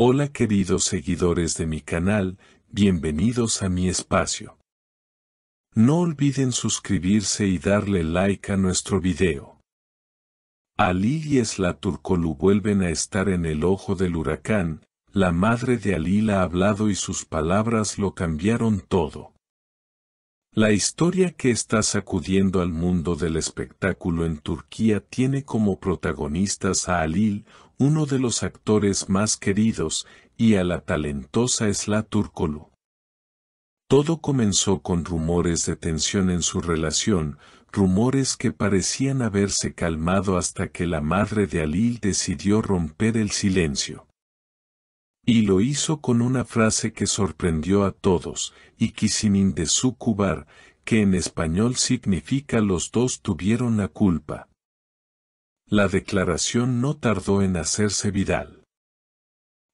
Hola queridos seguidores de mi canal, bienvenidos a mi espacio. No olviden suscribirse y darle like a nuestro video. Alil y Esla Turkoglu vuelven a estar en el ojo del huracán. La madre de Alil ha hablado y sus palabras lo cambiaron todo. La historia que está sacudiendo al mundo del espectáculo en Turquía tiene como protagonistas a Alil, uno de los actores más queridos, y a la talentosa Esla Turkoglu. Todo comenzó con rumores de tensión en su relación, rumores que parecían haberse calmado hasta que la madre de Alil decidió romper el silencio. Y lo hizo con una frase que sorprendió a todos, "İkisinin de suçu var", que en español significa "los dos tuvieron la culpa". La declaración no tardó en hacerse viral.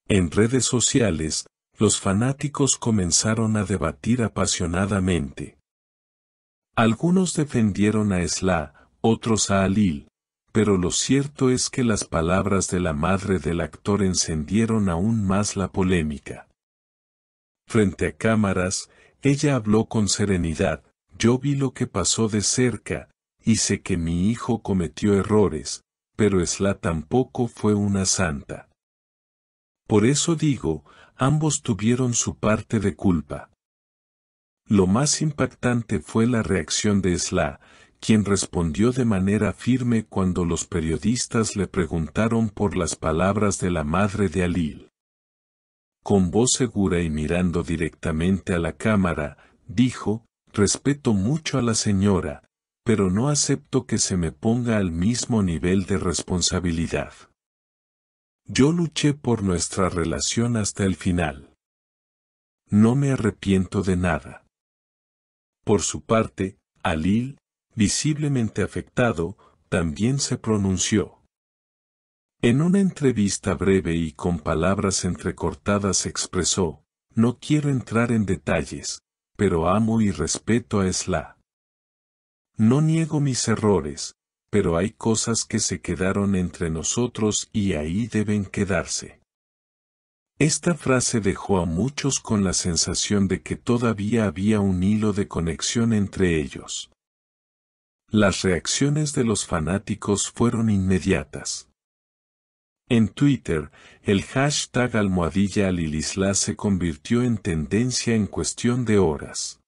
En redes sociales, los fanáticos comenzaron a debatir apasionadamente. Algunos defendieron a Esla, otros a Alil. Pero lo cierto es que las palabras de la madre del actor encendieron aún más la polémica. Frente a cámaras, ella habló con serenidad: "Yo vi lo que pasó de cerca, y sé que mi hijo cometió errores, pero Esla tampoco fue una santa. Por eso digo, ambos tuvieron su parte de culpa". Lo más impactante fue la reacción de Esla, quien respondió de manera firme cuando los periodistas le preguntaron por las palabras de la madre de Alil. Con voz segura y mirando directamente a la cámara, dijo: "Respeto mucho a la señora, pero no acepto que se me ponga al mismo nivel de responsabilidad. Yo luché por nuestra relación hasta el final. No me arrepiento de nada". Por su parte, Alil, visiblemente afectado, también se pronunció. En una entrevista breve y con palabras entrecortadas expresó: "No quiero entrar en detalles, pero amo y respeto a Esla. No niego mis errores, pero hay cosas que se quedaron entre nosotros y ahí deben quedarse". Esta frase dejó a muchos con la sensación de que todavía había un hilo de conexión entre ellos. Las reacciones de los fanáticos fueron inmediatas. En Twitter, el hashtag #AlilIsla se convirtió en tendencia en cuestión de horas.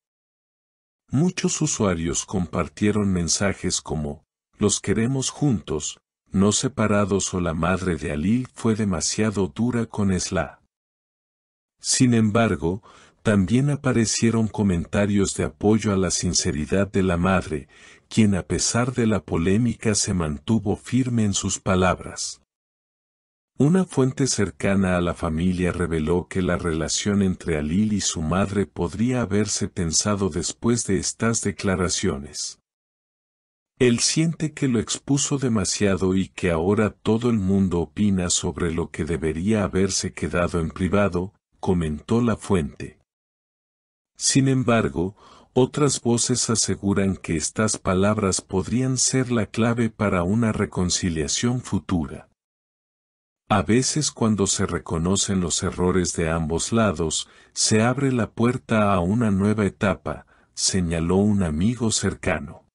Muchos usuarios compartieron mensajes como: "Los queremos juntos, no separados", o "la madre de Alil fue demasiado dura con Esla". Sin embargo, también aparecieron comentarios de apoyo a la sinceridad de la madre, quien a pesar de la polémica se mantuvo firme en sus palabras. Una fuente cercana a la familia reveló que la relación entre Alil y su madre podría haberse tensado después de estas declaraciones. Él siente que lo expuso demasiado y que ahora todo el mundo opina sobre lo que debería haberse quedado en privado, comentó la fuente. Sin embargo, otras voces aseguran que estas palabras podrían ser la clave para una reconciliación futura. A veces cuando se reconocen los errores de ambos lados, se abre la puerta a una nueva etapa, señaló un amigo cercano.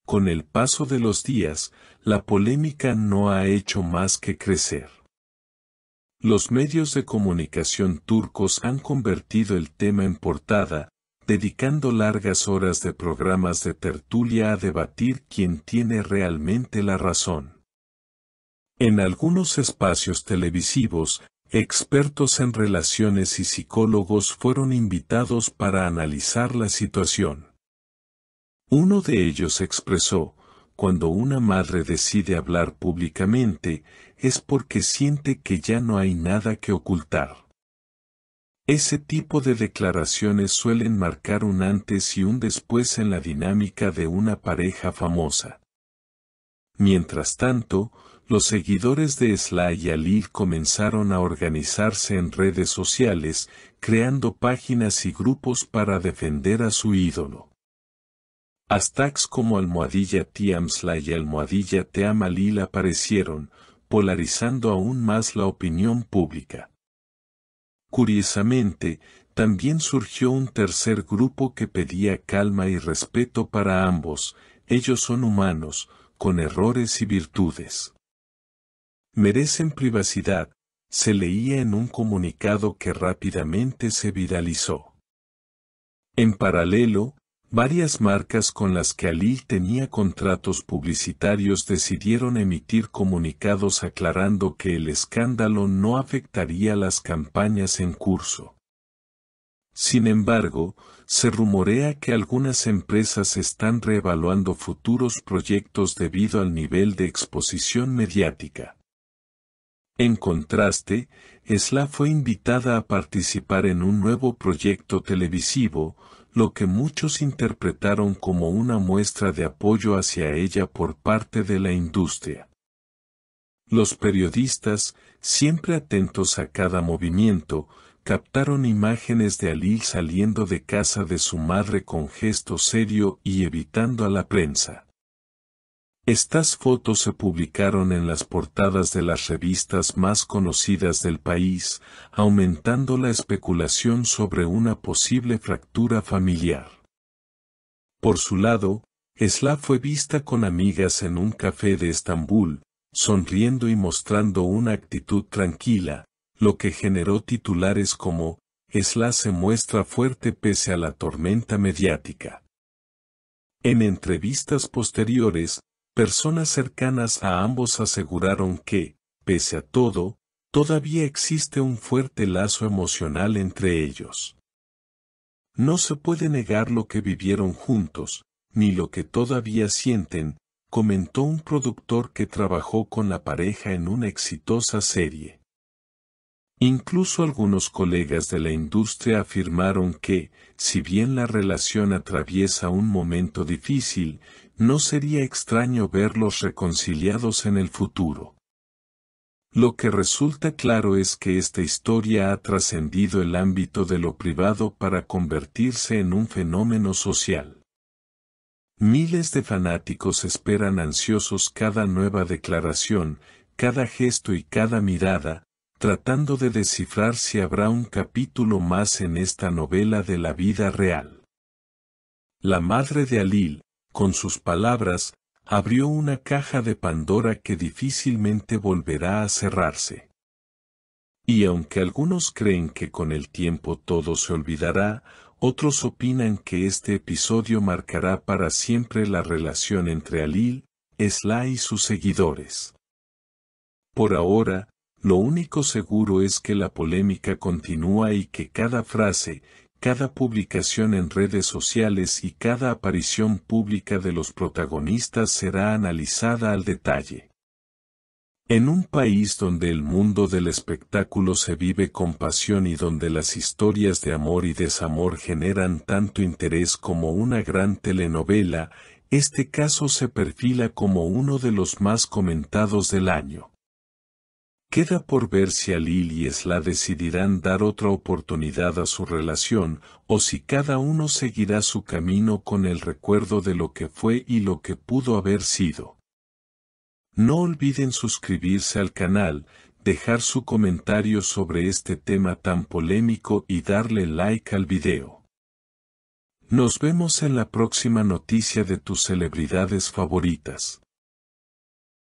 Con el paso de los días, la polémica no ha hecho más que crecer. Los medios de comunicación turcos han convertido el tema en portada, dedicando largas horas de programas de tertulia a debatir quién tiene realmente la razón. En algunos espacios televisivos, expertos en relaciones y psicólogos fueron invitados para analizar la situación. Uno de ellos expresó: "Cuando una madre decide hablar públicamente, es porque siente que ya no hay nada que ocultar". Ese tipo de declaraciones suelen marcar un antes y un después en la dinámica de una pareja famosa. Mientras tanto, los seguidores de Esla y Alil comenzaron a organizarse en redes sociales, creando páginas y grupos para defender a su ídolo. Hashtags como #TeamEsla y #TeamAlil aparecieron, polarizando aún más la opinión pública. Curiosamente, también surgió un tercer grupo que pedía calma y respeto para ambos. Ellos son humanos, con errores y virtudes. Merecen privacidad, se leía en un comunicado que rápidamente se viralizó. En paralelo, varias marcas con las que Alil tenía contratos publicitarios decidieron emitir comunicados aclarando que el escándalo no afectaría las campañas en curso. Sin embargo, se rumorea que algunas empresas están reevaluando futuros proyectos debido al nivel de exposición mediática. En contraste, Esla fue invitada a participar en un nuevo proyecto televisivo, lo que muchos interpretaron como una muestra de apoyo hacia ella por parte de la industria. Los periodistas, siempre atentos a cada movimiento, captaron imágenes de Alil saliendo de casa de su madre con gesto serio y evitando a la prensa. Estas fotos se publicaron en las portadas de las revistas más conocidas del país, aumentando la especulación sobre una posible fractura familiar. Por su lado, Esla fue vista con amigas en un café de Estambul, sonriendo y mostrando una actitud tranquila, lo que generó titulares como, Esla se muestra fuerte pese a la tormenta mediática. En entrevistas posteriores, personas cercanas a ambos aseguraron que, pese a todo, todavía existe un fuerte lazo emocional entre ellos. No se puede negar lo que vivieron juntos, ni lo que todavía sienten, comentó un productor que trabajó con la pareja en una exitosa serie. Incluso algunos colegas de la industria afirmaron que, si bien la relación atraviesa un momento difícil, no sería extraño verlos reconciliados en el futuro. Lo que resulta claro es que esta historia ha trascendido el ámbito de lo privado para convertirse en un fenómeno social. Miles de fanáticos esperan ansiosos cada nueva declaración, cada gesto y cada mirada, tratando de descifrar si habrá un capítulo más en esta novela de la vida real. La madre de Alil, con sus palabras, abrió una caja de Pandora que difícilmente volverá a cerrarse. Y aunque algunos creen que con el tiempo todo se olvidará, otros opinan que este episodio marcará para siempre la relación entre Alil, Esla y sus seguidores. Por ahora, lo único seguro es que la polémica continúa y que cada frase, cada publicación en redes sociales y cada aparición pública de los protagonistas será analizada al detalle. En un país donde el mundo del espectáculo se vive con pasión y donde las historias de amor y desamor generan tanto interés como una gran telenovela, este caso se perfila como uno de los más comentados del año. Queda por ver si Alil y Esla decidirán dar otra oportunidad a su relación, o si cada uno seguirá su camino con el recuerdo de lo que fue y lo que pudo haber sido. No olviden suscribirse al canal, dejar su comentario sobre este tema tan polémico y darle like al video. Nos vemos en la próxima noticia de tus celebridades favoritas.